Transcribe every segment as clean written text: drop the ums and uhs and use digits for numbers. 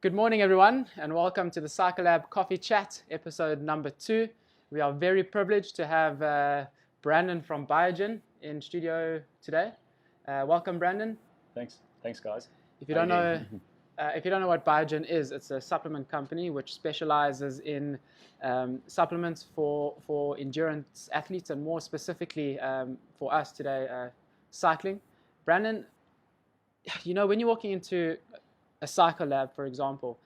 Good morning, everyone, and welcome to the Cyclelab Coffee Chat, episode number 2. We are very privileged to have Brandon from Biogen in studio today. Welcome, Brandon. Thanks, guys. If you don't know, what Biogen is, it's a supplement company which specializes in supplements for endurance athletes, and more specifically for us today, cycling. Brandon, when you're walking into a cycle lab, for example,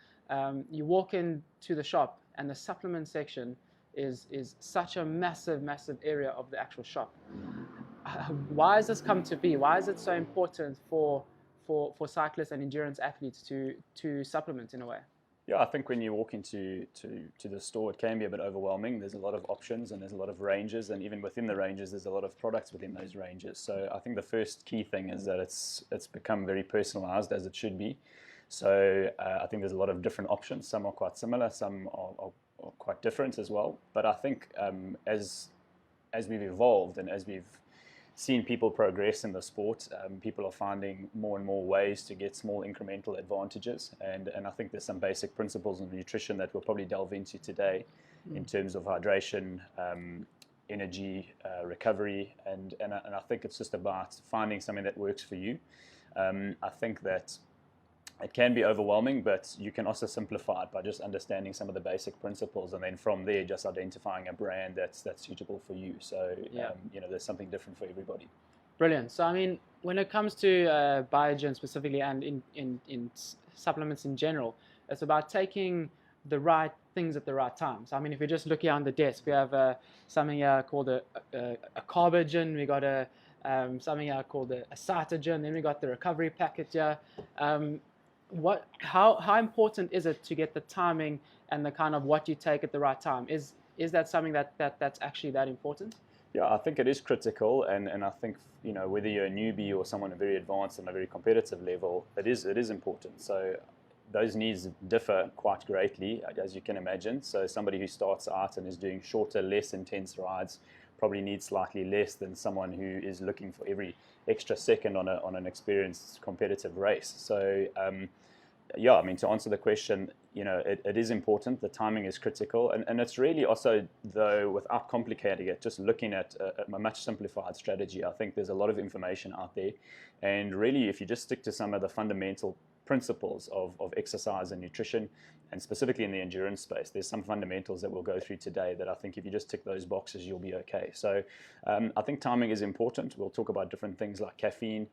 you walk into the shop and the supplement section is such a massive area of the actual shop. Why has this come to be? Why is it so important for cyclists and endurance athletes to supplement in a way? Yeah, I think when you walk into the store, it can be a bit overwhelming. There's a lot of options and there's a lot of ranges, and even within the ranges, there's a lot of products within those ranges. So I think the first key thing is that it's become very personalized, as it should be. So I think there's a lot of different options. Some are quite similar, some are quite different as well. But I think as we've evolved and as we've seen people progress in the sport, people are finding more and more ways to get small incremental advantages. And I think there's some basic principles of nutrition that we'll probably delve into today in terms of hydration, energy, recovery. And I think it's just about finding something that works for you. I think that it can be overwhelming, but you can also simplify it by just understanding some of the basic principles, and then from there, just identifying a brand that's suitable for you. So, there's something different for everybody. Brilliant. So, I mean, when it comes to Biogen specifically, and in supplements in general, it's about taking the right things at the right time. So, I mean, if we just look here on the desk, we have something here called a Carbogen. We got something here called a Cytogen. Then we got the recovery packet here. How important is it to get the timing and the kind of what you take at the right time? Is that something that's actually that important? Yeah, I think it is critical, and I think whether you're a newbie or someone very advanced on a very competitive level, it is important. So those needs differ quite greatly, as you can imagine. So somebody who starts out and is doing shorter, less intense rides probably needs slightly less than someone who is looking for every extra second on an experienced competitive race. So to answer the question, it is important. The timing is critical, and it's really also, though, without complicating it, just looking at a much simplified strategy. I think there's a lot of information out there, and really, if you just stick to some of the fundamental principles of exercise and nutrition, and specifically in the endurance space, there's some fundamentals that we'll go through today that I think if you just tick those boxes, you'll be okay. So I think timing is important. We'll talk about different things like caffeine.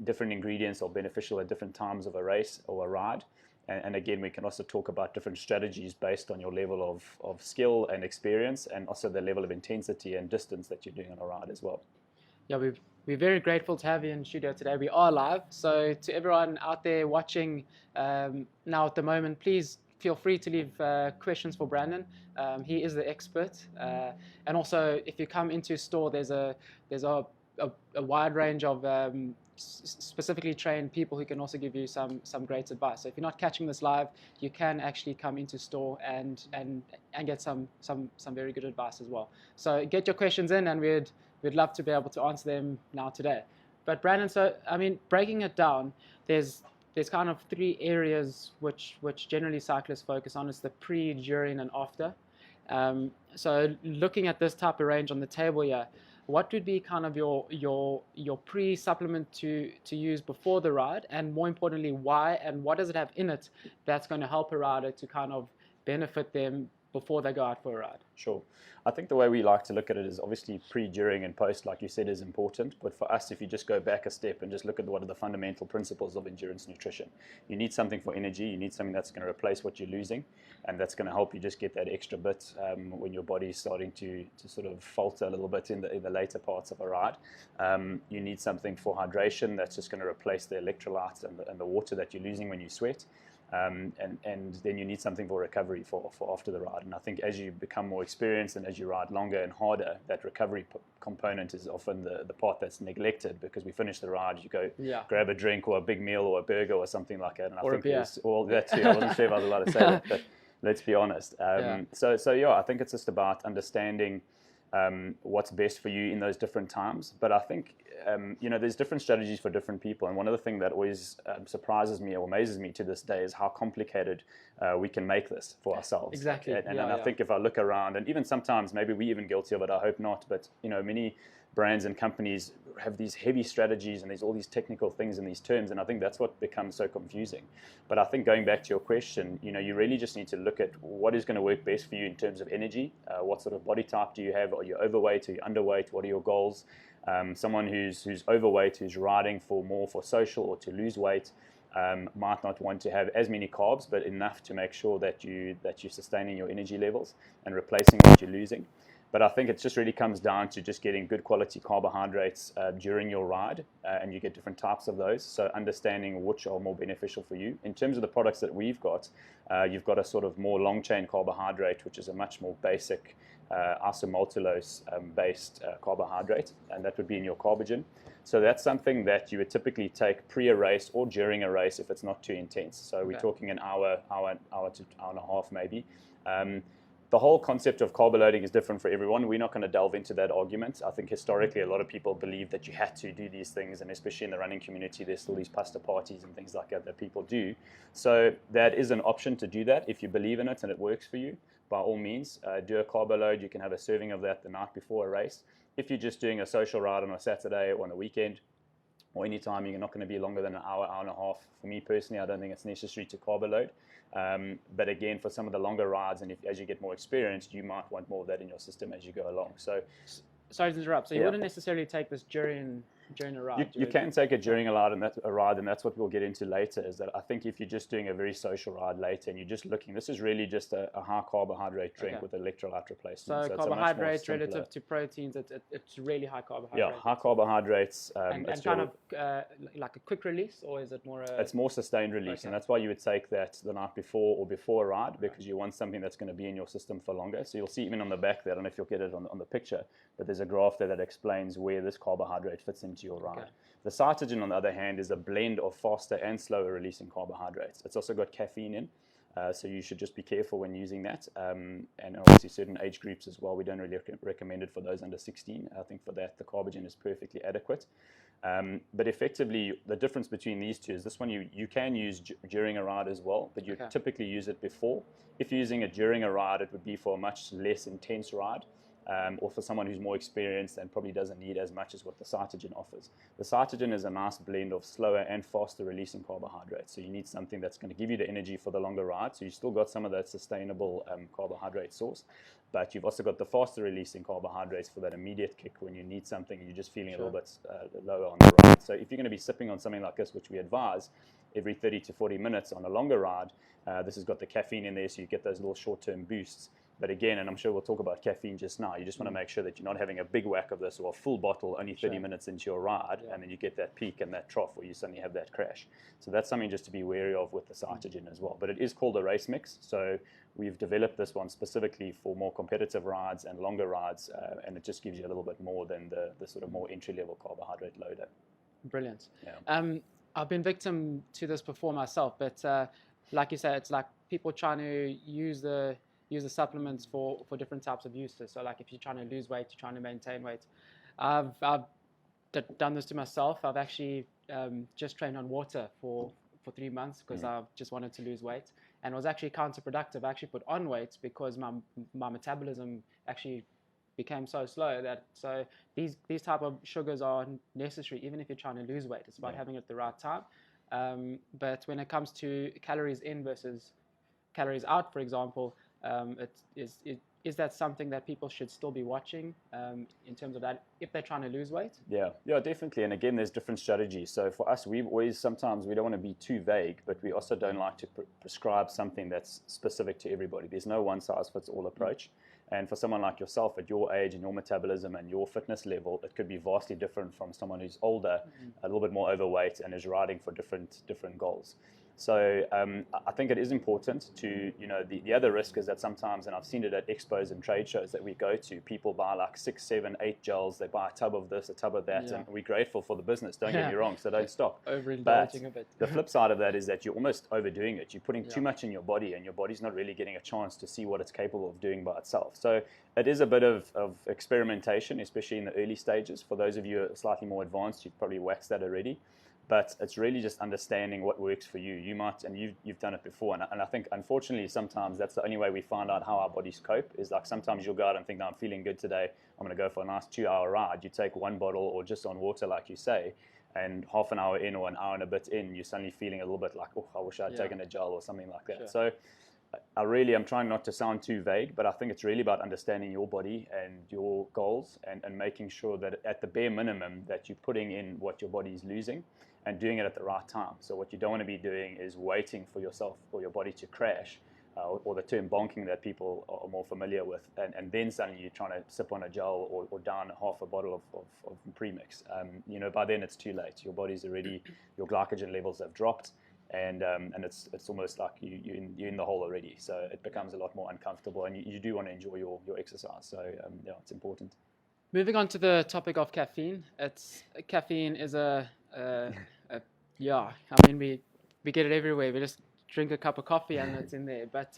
Different ingredients are beneficial at different times of a race or a ride. And again, we can also talk about different strategies based on your level of skill and experience, and also the level of intensity and distance that you're doing on a ride as well. Yeah, we're very grateful to have you in studio today. We are live, so to everyone out there watching now at the moment, please feel free to leave questions for Brandon. He is the expert, and also if you come into a store, there's a wide range of specifically trained people who can also give you some great advice. So if you're not catching this live, you can actually come into store and get some very good advice as well. So get your questions in, and we'd love to be able to answer them now today. But Brandon, so I mean, breaking it down, there's kind of 3 areas which generally cyclists focus on. It's the pre, during, and after. So looking at this type of range on the table here, what would be kind of your pre-supplement to use before the ride, and more importantly, why, and what does it have in it that's going to help a rider to kind of benefit them before they go out for a ride? Sure. I think the way we like to look at it is obviously pre, during, and post, like you said, is important. But for us, if you just go back a step and just look at what are the fundamental principles of endurance nutrition, you need something for energy. You need something that's going to replace what you're losing, and that's going to help you just get that extra bit when your body is starting to sort of falter a little bit in the later parts of a ride. You need something for hydration that's just going to replace the electrolytes and the water that you're losing when you sweat. And then you need something for recovery for after the ride. And I think as you become more experienced and as you ride longer and harder, that recovery component is often the part that's neglected, because we finish the ride, you go grab a drink or a big meal or a burger or something like that. And I think it's all that too. I wasn't sure if I was allowed to say that, but let's be honest. So I think it's just about understanding what's best for you in those different times. But I think, there's different strategies for different people. And one of the things that always surprises me or amazes me to this day is how complicated we can make this for ourselves. Exactly. And I think if I look around, and even sometimes maybe we're even guilty of it, I hope not, but many brands and companies have these heavy strategies and there's all these technical things in these terms, and I think that's what becomes so confusing. But I think going back to your question, you really just need to look at what is going to work best for you in terms of energy. What sort of body type do you have? Are you overweight? Are you underweight? What are your goals? Someone who's overweight, who's riding for social or to lose weight, might not want to have as many carbs, but enough to make sure that you're sustaining your energy levels and replacing what you're losing. But I think it just really comes down to just getting good quality carbohydrates during your ride, and you get different types of those. So understanding which are more beneficial for you. In terms of the products that we've got, you've got a sort of more long chain carbohydrate, which is a much more basic isomaltulose based carbohydrate, and that would be in your Carbogen. So that's something that you would typically take pre a race or during a race if it's not too intense. So we're talking an hour to hour and a half maybe. The whole concept of carb loading is different for everyone. We're not going to delve into that argument. I think historically a lot of people believe that you had to do these things, and especially in the running community, there's still these pasta parties and things like that people do. So that is an option to do that. If you believe in it and it works for you, by all means, do a carb load. You can have a serving of that the night before a race. If you're just doing a social ride on a Saturday or on a weekend, or any time, you're not going to be longer than an hour, hour and a half. For me personally, I don't think it's necessary to carb load. But again, for some of the longer rides, and as you get more experienced, you might want more of that in your system as you go along. So, sorry to interrupt. So you wouldn't necessarily take this during a ride? You can take it during a ride, and that's what we'll get into later, is that I think if you're just doing a very social ride later and you're just looking, this is really just a high carbohydrate drink with electrolyte replacement. So carbohydrates relative to proteins, it's really high carbohydrates. Yeah, high carbohydrates. And kind of like a quick release, or is it more it's more sustained release, and that's why you would take that the night before or before a ride, because you want something that's going to be in your system for longer. So you'll see even on the back there, I don't know if you'll get it on the picture, but there's a graph there that explains where this carbohydrate fits into your ride. The Cytogen, on the other hand, is a blend of faster and slower releasing carbohydrates. It's also got caffeine in, so you should just be careful when using that. And obviously certain age groups as well, we don't really recommend it for those under 16. I think for that, the Carbogen is perfectly adequate. But effectively, the difference between these two is this one you can use during a ride as well, but you typically use it before. If you're using it during a ride, it would be for a much less intense ride. Or for someone who's more experienced and probably doesn't need as much as what the Cytogen offers. The Cytogen is a nice blend of slower and faster releasing carbohydrates. So you need something that's going to give you the energy for the longer ride. So you still got some of that sustainable carbohydrate source, but you've also got the faster releasing carbohydrates for that immediate kick when you need something and you're just feeling a little bit lower on the ride. So if you're going to be sipping on something like this, which we advise every 30 to 40 minutes on a longer ride, this has got the caffeine in there, so you get those little short-term boosts. But again, and I'm sure we'll talk about caffeine just now, you just want to make sure that you're not having a big whack of this or a full bottle only 30 minutes into your ride, and then you get that peak and that trough where you suddenly have that crash. So that's something just to be wary of with the Cytogen as well. But it is called a race mix, so we've developed this one specifically for more competitive rides and longer rides, and it just gives you a little bit more than the sort of more entry-level carbohydrate loader. Brilliant. Yeah. I've been victim to this before myself, but like you said, it's like people trying to use the supplements for different types of uses. So like if you're trying to lose weight, you're trying to maintain weight. I've done this to myself. I've actually just trained on water for 3 months because I just wanted to lose weight, and it was actually counterproductive. I actually put on weight because my metabolism actually became so slow so these type of sugars are necessary even if you're trying to lose weight. It's about having it at the right time. But when it comes to calories in versus calories out, for example, is that something that people should still be watching in terms of that if they're trying to lose weight? Yeah, definitely. And again, there's different strategies. So for us, sometimes we don't want to be too vague, but we also don't like to prescribe something that's specific to everybody. There's no one size fits all approach. And for someone like yourself at your age and your metabolism and your fitness level, it could be vastly different from someone who's older, a little bit more overweight, and is riding for different goals. So I think it is important to, the other risk is that sometimes, and I've seen it at expos and trade shows that we go to, people buy like 6, 7, 8 gels. They buy a tub of this, a tub of that, and we're grateful for the business. Don't get me wrong, so don't stop. Overindulging a bit. The flip side of that is that you're almost overdoing it. You're putting too much in your body, and your body's not really getting a chance to see what it's capable of doing by itself. So it is a bit of experimentation, especially in the early stages. For those of you who are slightly more advanced, you've probably waxed that already. But it's really just understanding what works for you. You might, and you've done it before. And I think, unfortunately, sometimes that's the only way we find out how our bodies cope, is like sometimes you'll go out and think, no, I'm feeling good today. I'm going to go for a nice 2-hour ride. You take one bottle or just on water, like you say, and half an hour in or an hour and a bit in, you're suddenly feeling a little bit like, oh, I wish I'd taken a gel or something like that. Sure. So I'm trying not to sound too vague, but I think it's really about understanding your body and your goals and making sure that at the bare minimum that you're putting in what your body is losing and doing it at the right time. So what you don't want to be doing is waiting for yourself or your body to crash, or the term bonking that people are more familiar with, and then suddenly you're trying to sip on a gel or down half a bottle of premix. By then it's too late. Your body's already, your glycogen levels have dropped, and it's almost like you're in the hole already. So it becomes a lot more uncomfortable, and you do want to enjoy your exercise. So it's important. Moving on to the topic of caffeine. Caffeine is I mean, we get it everywhere. We just drink a cup of coffee and it's in there. But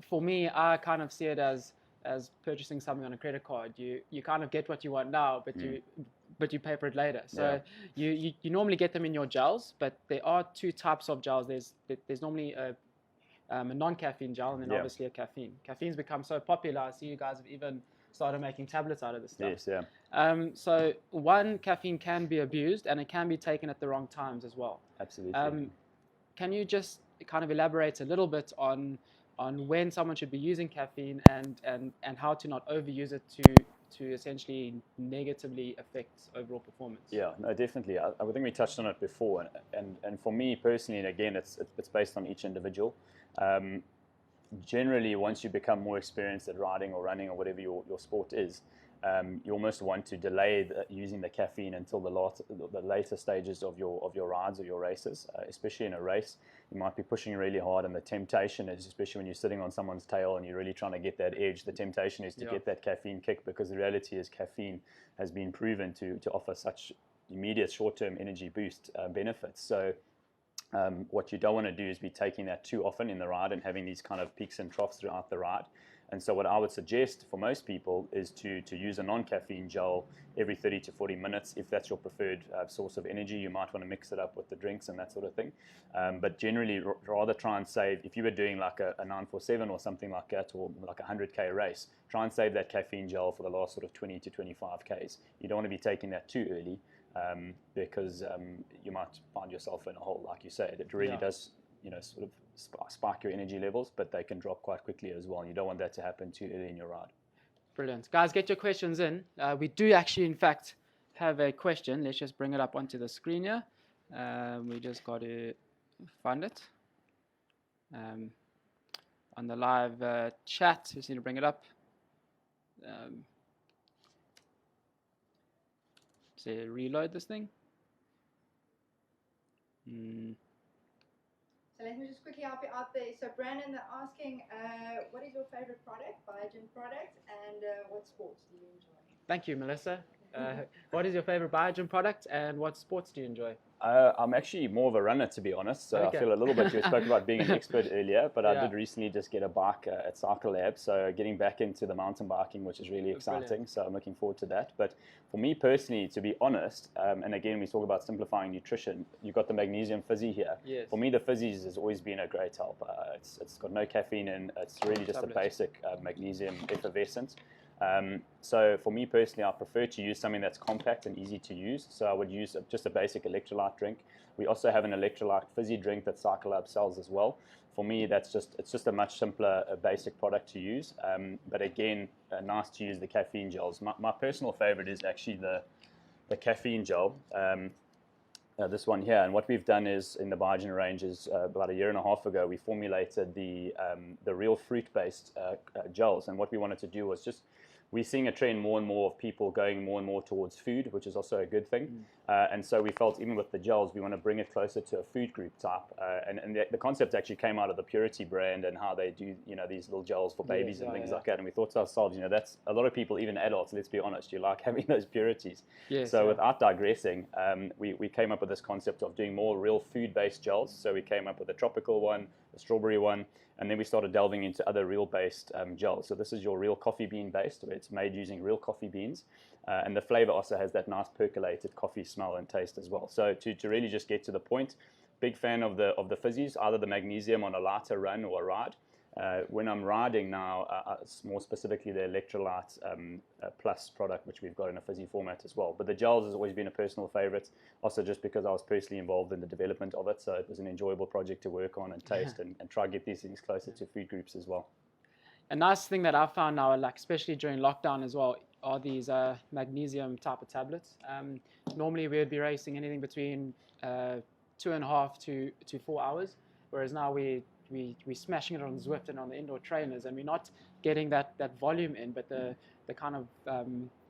for me, I kind of see it as purchasing something on a credit card. You kind of get what you want now, but you pay for it later. So you normally get them in your gels, but there are 2 types of gels. There's normally a non-caffeine gel, and then obviously a caffeine. Caffeine's become so popular. I see you guys have even started making tablets out of this stuff. Yes, yeah. So caffeine can be abused, and it can be taken at the wrong times as well. Absolutely. Can you just kind of elaborate a little bit on when someone should be using caffeine and how to not overuse it to essentially negatively affect overall performance? Yeah, no, definitely. I think we touched on it before, and for me personally, and again, it's based on each individual. Generally, once you become more experienced at riding or running or whatever your sport is, you almost want to delay using the caffeine until the later stages of your rides or your races. Especially in a race, you might be pushing really hard, and the temptation is, especially when you're sitting on someone's tail and you're really trying to get that edge, the temptation is to get that caffeine kick, because the reality is caffeine has been proven to offer such immediate short-term energy boost benefits. So what you don't want to do is be taking that too often in the ride and having these kind of peaks and troughs throughout the ride. And so what I would suggest for most people is to use a non-caffeine gel every 30 to 40 minutes. If that's your preferred source of energy, you might want to mix it up with the drinks and that sort of thing. But generally, rather try and save, if you were doing like a 947 or something like that, or like a 100K race, try and save that caffeine gel for the last sort of 20 to 25Ks. You don't want to be taking that too early, because you might find yourself in a hole, like you said. It really does, sort of spike your energy levels, but they can drop quite quickly as well. And you don't want that to happen too early in your ride. Brilliant. Guys, get your questions in. We do actually, in fact, have a question. Let's just bring it up onto the screen here. We just got to find it. On the live chat, just need to bring it up. So reload this thing. So let me just quickly help you out there. So Brandon, they're asking, what is your favorite product, Biogen product, and what sports do you enjoy? Thank you, Melissa. What is your favorite Biogen product, and what sports do you enjoy? I'm actually more of a runner, to be honest. So I feel a little bit, you spoke about being an expert earlier, but I did recently just get a bike at Cycle Lab. So getting back into the mountain biking, which is really exciting. Brilliant. So I'm looking forward to that. But for me personally, to be honest, and again, we talk about simplifying nutrition, you've got the Magnesium Fizzy here. Yes. For me, the Fizzies has always been a great help. It's got no caffeine in. It's really just a basic magnesium effervescent. So for me personally, I prefer to use something that's compact and easy to use. So I would use just a basic electrolyte drink. We also have an electrolyte fizzy drink that Cycle Lab sells as well. For me, it's just a much simpler, basic product to use. But again, nice to use the caffeine gels. My personal favorite is actually the caffeine gel. This one here, and what we've done is in the Biogen range is about 1.5 years ago, we formulated the real fruit-based gels, and what we wanted to do was just we're seeing a trend more and more of people going more and more towards food, which is also a good thing. And so we felt even with the gels, we want to bring it closer to a food group type. And the concept actually came out of the Purity brand and how they do, these little gels for babies and things like that. And we thought to ourselves, that's a lot of people, even adults, let's be honest, you like having those purities. Yes, so without digressing, we came up with this concept of doing more real food-based gels. So we came up with a tropical one, a strawberry one, and then we started delving into other real-based gels. So this is your real coffee bean-based, where it's made using real coffee beans. And the flavor also has that nice percolated coffee smell and taste as well. So to really just get to the point, big fan of the fizzies, either the Magnesium on a lighter run or a ride. When I'm riding now, more specifically the Electrolyte Plus product, which we've got in a fizzy format as well. But the gels has always been a personal favorite, also just because I was personally involved in the development of it. So it was an enjoyable project to work on and taste and try to get these things closer to food groups as well. A nice thing that I found now, like especially during lockdown as well, are these magnesium type of tablets. Normally we would be racing anything between 2.5 to 4 hours, whereas now we're smashing it on Zwift and on the indoor trainers, and we're not getting that volume in, but the kind of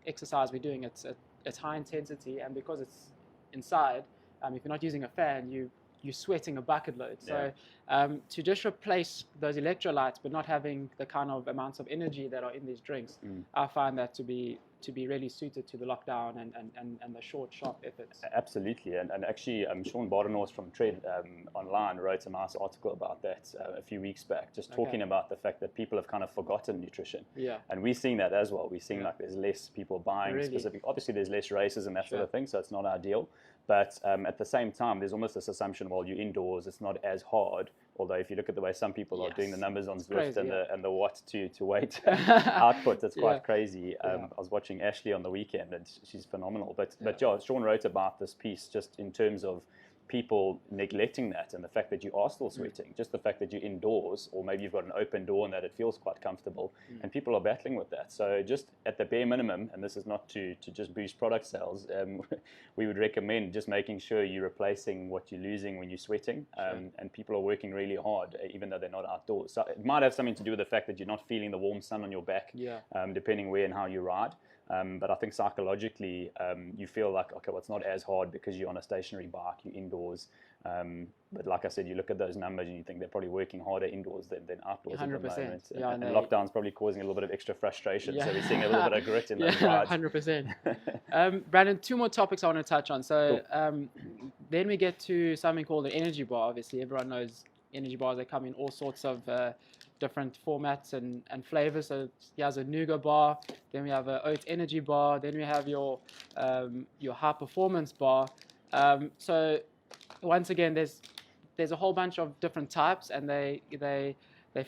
exercise we're doing, it's high intensity, and because it's inside, if you're not using a fan, you're sweating a bucket load. So to just replace those electrolytes but not having the kind of amounts of energy that are in these drinks, I find that to be really suited to the lockdown and the short, sharp efforts. Absolutely, and actually Sean Bardenhorst from Tread online wrote a nice article about that a few weeks back, just talking about the fact that people have kind of forgotten nutrition. And we're seeing that as well. We're seeing like there's less people buying specific, obviously there's less races and that sort of thing, so it's not ideal. But at the same time, there's almost this assumption, well, you're indoors, it's not as hard. Although if you look at the way some people are doing the numbers on Zwift and the watt to weight output, it's quite crazy. I was watching Ashley on the weekend, and she's phenomenal. But Sean wrote about this piece just in terms of people neglecting that and the fact that you are still sweating, just the fact that you're indoors, or maybe you've got an open door and that it feels quite comfortable, and people are battling with that. So just at the bare minimum, and this is not to just boost product sales, we would recommend just making sure you're replacing what you're losing when you're sweating, and people are working really hard, even though they're not outdoors. So it might have something to do with the fact that you're not feeling the warm sun on your back, depending where and how you ride. But I think psychologically, you feel like, okay, well, it's not as hard because you're on a stationary bike, you're indoors. But like I said, you look at those numbers and you think they're probably working harder indoors than outdoors 100%. At the moment. And lockdown's probably causing a little bit of extra frustration. So we're seeing a little bit of grit in those rides. 100%. Brandon, 2 more topics I want to touch on. So then we get to something called an energy bar. Obviously, everyone knows energy bars. They come in all sorts of different formats and flavors. So here's a nougat bar, then we have an oat energy bar, then we have your high performance bar. So once again, there's a whole bunch of different types, and they're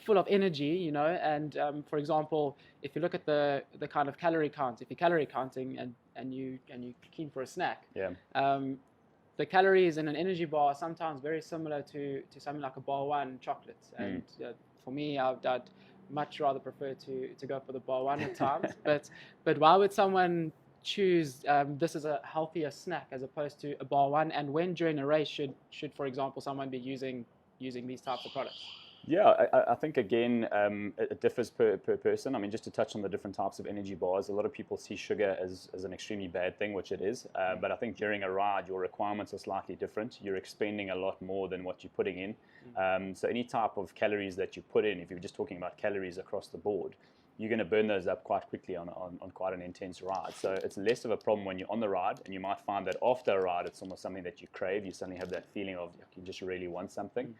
full of energy, and for example, if you look at the kind of calorie count, if you're calorie counting and you're keen for a snack, the calories in an energy bar are sometimes very similar to something like a bar one chocolate, and for me, I'd much rather prefer to go for the bar one at times. But why would someone choose this as a healthier snack as opposed to a bar one? And when during a race should for example, someone be using these types of products? Yeah, I think again, it differs per person. I mean, just to touch on the different types of energy bars, a lot of people see sugar as an extremely bad thing, which it is. But I think during a ride, your requirements are slightly different. You're expending a lot more than what you're putting in. So any type of calories that you put in, if you're just talking about calories across the board, you're going to burn those up quite quickly on quite an intense ride. So it's less of a problem when you're on the ride, and you might find that after a ride, it's almost something that you crave. You suddenly have that feeling of you just really want something.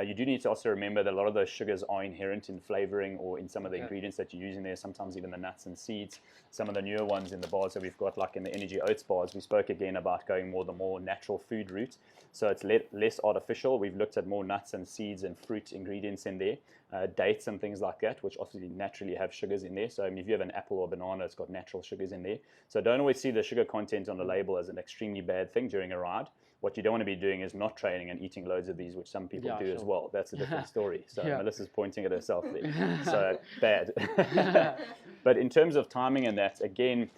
You do need to also remember that a lot of those sugars are inherent in flavoring or in some of the ingredients that you're using there, sometimes even the nuts and seeds. Some of the newer ones in the bars that we've got, like in the energy oats bars, we spoke again about going the more natural food route. So it's less artificial. We've looked at more nuts and seeds and fruit ingredients in there, dates and things like that, which obviously naturally have sugars in there. So if you have an apple or banana, it's got natural sugars in there. So don't always see the sugar content on the label as an extremely bad thing during a ride. What you don't want to be doing is not training and eating loads of these, which some people do as well. That's a different story. So Melissa's pointing at herself there. So bad. But in terms of timing and that, again,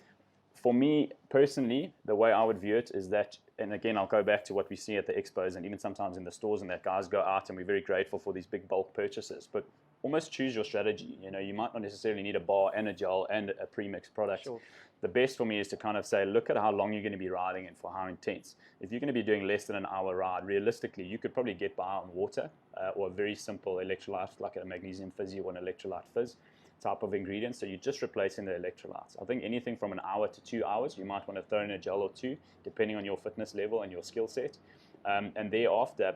for me personally, the way I would view it is that, and again, I'll go back to what we see at the expos and even sometimes in the stores, and that guys go out and we're very grateful for these big bulk purchases. But almost choose your strategy. You know, you might not necessarily need a bar and a gel and a pre-mixed product. Sure. The best for me is to kind of say, look at how long you're going to be riding and for how intense. If you're going to be doing less than an hour ride, realistically, you could probably get by on water or a very simple electrolyte like a magnesium fizzy or an electrolyte fizz type of ingredient. So you're just replacing the electrolytes. I think anything from an hour to 2 hours, you might want to throw in a gel or two, depending on your fitness level and your skill set. And thereafter,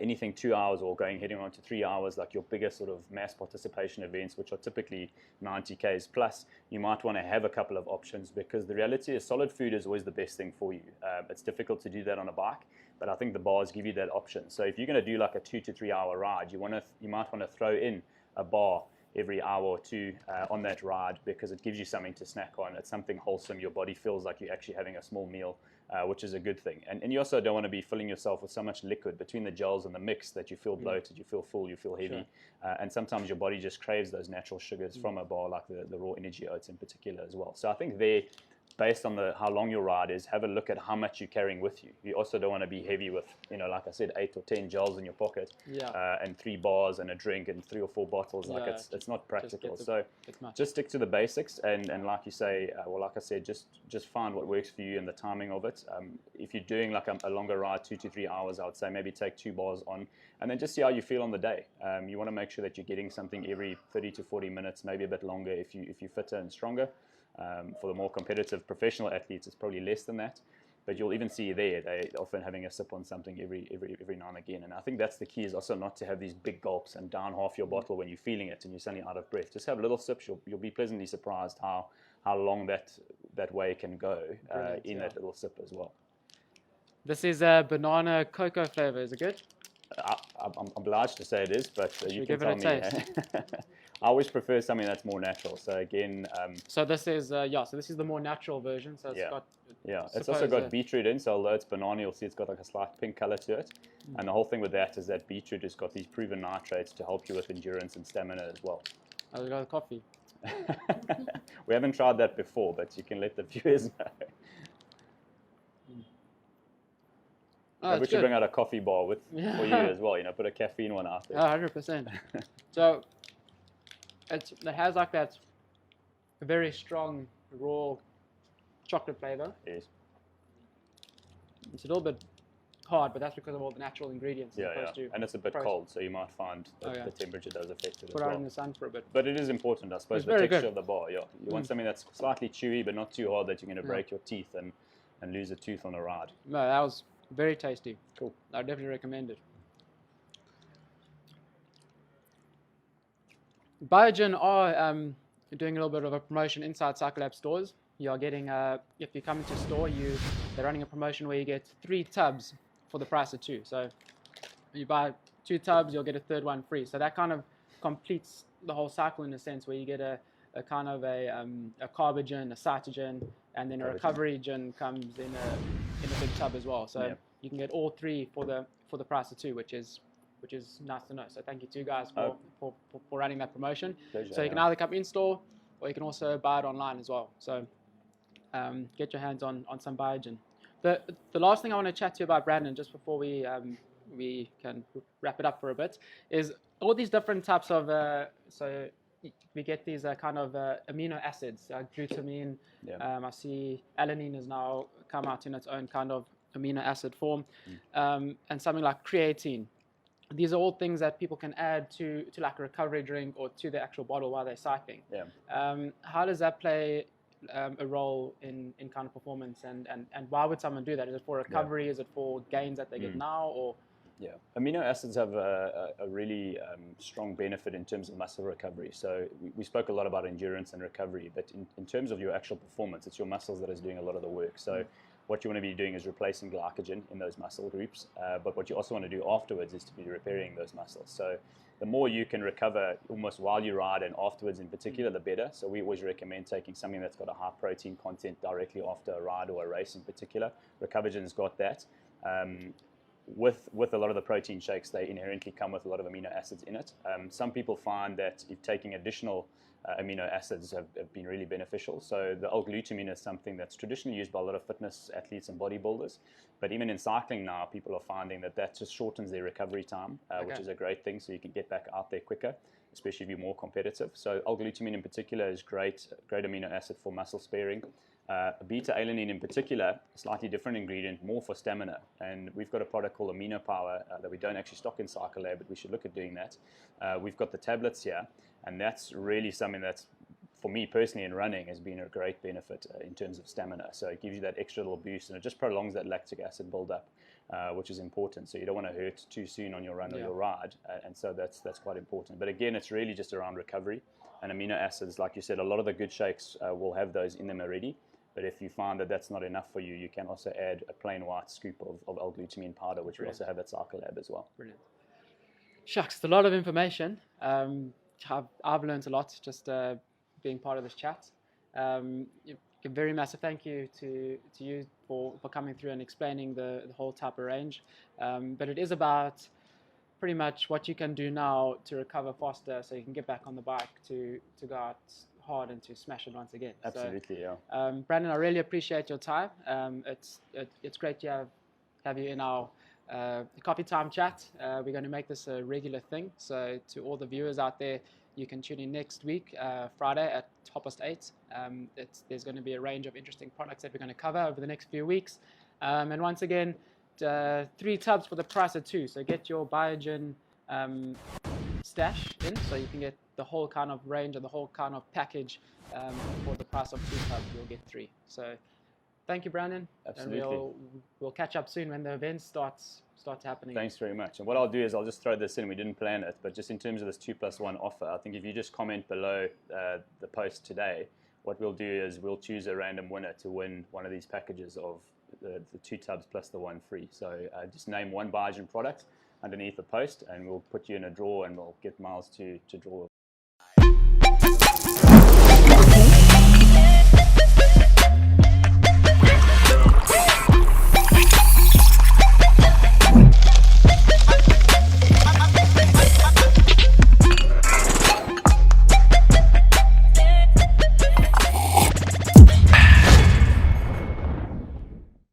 anything 2 hours or heading on to 3 hours, like your bigger sort of mass participation events, which are typically 90 Ks plus, you might want to have a couple of options, because the reality is solid food is always the best thing for you. It's difficult to do that on a bike, but I think the bars give you that option. So if you're going to do like a 2 to 3 hour ride, you might want to throw in a bar every hour or two on that ride, because it gives you something to snack on. It's something wholesome. Your body feels like you're actually having a small meal, which is a good thing. And you also don't want to be filling yourself with so much liquid between the gels and the mix that you feel bloated, you feel full, you feel heavy. Sure. And sometimes your body just craves those natural sugars from a bar, like the raw energy oats in particular as well. So I think based on how long your ride is, have a look at how much you're carrying with you. You also don't want to be heavy with, like I said, 8 or 10 gels in your pocket, and 3 bars and a drink and 3 or 4 bottles. Like it's not practical. So just stick to the basics, and like you say, like I said, just find what works for you and the timing of it. If you're doing like a longer ride, 2 to 3 hours, I would say maybe take 2 bars on, and then just see how you feel on the day. You want to make sure that you're getting something every 30 to 40 minutes, maybe a bit longer if you're fitter and stronger. For the more competitive professional athletes, it's probably less than that. But you'll even see they're often having a sip on something every now and again. And I think that's the key, is also not to have these big gulps and down half your bottle when you're feeling it and you're suddenly out of breath. Just have little sips. You'll be pleasantly surprised how long that way can go in that little sip as well. This is a banana cocoa flavor. Is it good? I'm obliged to say it is, but you can tell me. I always prefer something that's more natural. So again, so this is this is the more natural version. So it's got it's also got beetroot in. So although it's banana, you'll see it's got like a slight pink color to it. And the whole thing with that is that beetroot has got these proven nitrates to help you with endurance and stamina as well. Oh, we got the coffee. We haven't tried that before, but you can let the viewers know. We should bring out a coffee bar for you as well. Put a caffeine one out there. 100%. So it has like that very strong raw chocolate flavor. Yes. It's a little bit hard, but that's because of all the natural ingredients. And it's a bit cold, so you might find that the temperature does affect it as well. Put it out in the sun for a bit. But it is important, I suppose, the texture of the bar. Yeah, you want something that's slightly chewy, but not too hard that you're going to break your teeth and lose a tooth on a ride. No, that was very tasty. Cool. I definitely recommend it. Biogen are doing a little bit of a promotion inside CycleLab stores. You are getting, if you come into store, they're running a promotion where you get 3 tubs for the price of 2. So you buy 2 tubs, you'll get a third one free. So that kind of completes the whole cycle in a sense, where you get a kind of a carbogen, a cytogen, and then a recovery gin comes in a big tub as well. So you can get all 3 for the price of 2, which is nice to know. So thank you to you guys for running that promotion. Pleasure, so you can either come in store, or you can also buy it online as well. So get your hands on some Biogen. The last thing I want to chat to you about, Brandon, just before we can wrap it up for a bit, is all these different types of so we get these kind of amino acids, glutamine. I see alanine has now come out in its own kind of amino acid form, and something like creatine. These are all things that people can add to like a recovery drink or to the actual bottle while they're cycling. How does that play a role in kind of performance, and why would someone do that? Is it for recovery? Is it for gains that they get now, or? Yeah, amino acids have a really strong benefit in terms of muscle recovery. So we spoke a lot about endurance and recovery, but in terms of your actual performance, it's your muscles that is doing a lot of the work. So what you want to be doing is replacing glycogen in those muscle groups, but what you also want to do afterwards is to be repairing those muscles. So the more you can recover almost while you ride and afterwards in particular, the better. So we always recommend taking something that's got a high protein content directly after a ride or a race in particular. Recovergen's got that. With a lot of the protein shakes, they inherently come with a lot of amino acids in it. Some people find that if taking additional amino acids have been really beneficial. So the L-glutamine is something that's traditionally used by a lot of fitness athletes and bodybuilders. But even in cycling now, people are finding that just shortens their recovery time, which is a great thing. So you can get back out there quicker, especially if you're more competitive. So L-glutamine in particular is great amino acid for muscle sparing. Beta-alanine in particular, a slightly different ingredient, more for stamina. And we've got a product called Amino Power that we don't actually stock in CycleLab, but we should look at doing that. We've got the tablets here, and that's really something that's, for me personally in running, has been a great benefit in terms of stamina. So it gives you that extra little boost, and it just prolongs that lactic acid buildup, which is important. So you don't want to hurt too soon on your run or your ride, and so that's quite important. But again, it's really just around recovery. And amino acids, like you said, a lot of the good shakes will have those in them already. But if you find that that's not enough for you, you can also add a plain white scoop of L-glutamine powder, which we also have at CycleLab as well. Brilliant. Shucks, it's a lot of information. I've learned a lot just being part of this chat. A very massive thank you to you for coming through and explaining the whole type of range. But it is about pretty much what you can do now to recover faster, so you can get back on the bike to go out hard and to smash it once again. Absolutely, so, yeah. Brandon, I really appreciate your time. It's great to have you in our coffee time chat. We're going to make this a regular thing. So to all the viewers out there, you can tune in next week, Friday at 8:30. There's going to be a range of interesting products that we're going to cover over the next few weeks. And once again, 3 tubs for the price of 2. So get your Biogen stash in, so you can get the whole kind of range and the whole kind of package for the price of 2 tubs. You'll get 3. So thank you, Brandon. Absolutely. And we'll catch up soon when the event starts happening. Thanks very much. And what I'll do is I'll just throw this in. We didn't plan it, but just in terms of this 2+1 offer, I think if you just comment below the post today, what we'll do is we'll choose a random winner to win one of these packages of the 2 tubs plus the 1 free. So just name one Biogen product underneath the post, and we'll put you in a draw, and we'll get Miles to draw